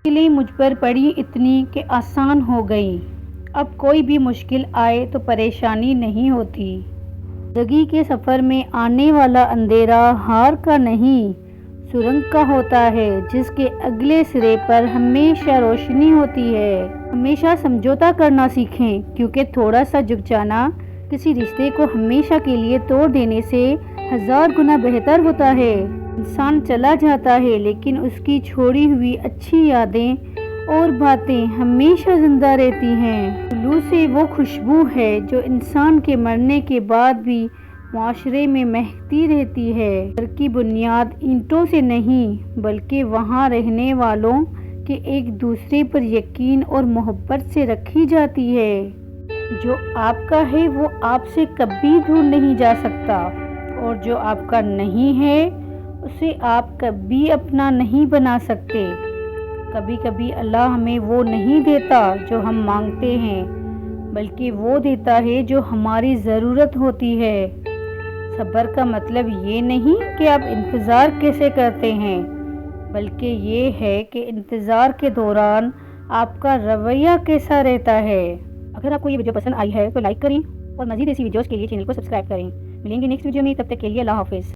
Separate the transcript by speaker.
Speaker 1: مشکلیں مجھ پر پڑی اتنی کہ آسان ہو گئی۔ اب کوئی بھی مشکل آئے تو پریشانی نہیں ہوتی۔ زندگی کے سفر میں آنے والا اندھیرا ہار کا نہیں، سرنگ کا ہوتا ہے، جس کے اگلے سرے پر ہمیشہ روشنی ہوتی ہے۔ ہمیشہ سمجھوتا کرنا سیکھیں، کیونکہ تھوڑا سا جھک جانا کسی رشتے کو ہمیشہ کے لیے توڑ دینے سے 1000 گنا بہتر ہوتا ہے۔ انسان چلا جاتا ہے لیکن اس کی چھوڑی ہوئی اچھی یادیں اور باتیں ہمیشہ زندہ رہتی ہیں۔ خلوص وہ خوشبو ہے جو انسان کے مرنے کے بعد بھی معاشرے میں مہکتی رہتی ہے۔ گھر کی بنیاد اینٹوں سے نہیں بلکہ وہاں رہنے والوں کے ایک دوسرے پر یقین اور محبت سے رکھی جاتی ہے۔ جو آپ کا ہے وہ آپ سے کبھی دور نہیں جا سکتا، اور جو آپ کا نہیں ہے اسے آپ کبھی اپنا نہیں بنا سکتے۔ کبھی کبھی اللہ ہمیں وہ نہیں دیتا جو ہم مانگتے ہیں، بلکہ وہ دیتا ہے جو ہماری ضرورت ہوتی ہے۔ صبر کا مطلب یہ نہیں کہ آپ انتظار کیسے کرتے ہیں، بلکہ یہ ہے کہ انتظار کے دوران آپ کا رویہ کیسا رہتا ہے۔ اگر آپ کو یہ ویڈیو پسند آئی ہے تو لائک کریں، اور مزید ایسی ویڈیوز کے لیے چینل کو سبسکرائب کریں۔ ملیں گے نیکسٹ ویڈیو میں، تب تک کے لیے اللہ حافظ۔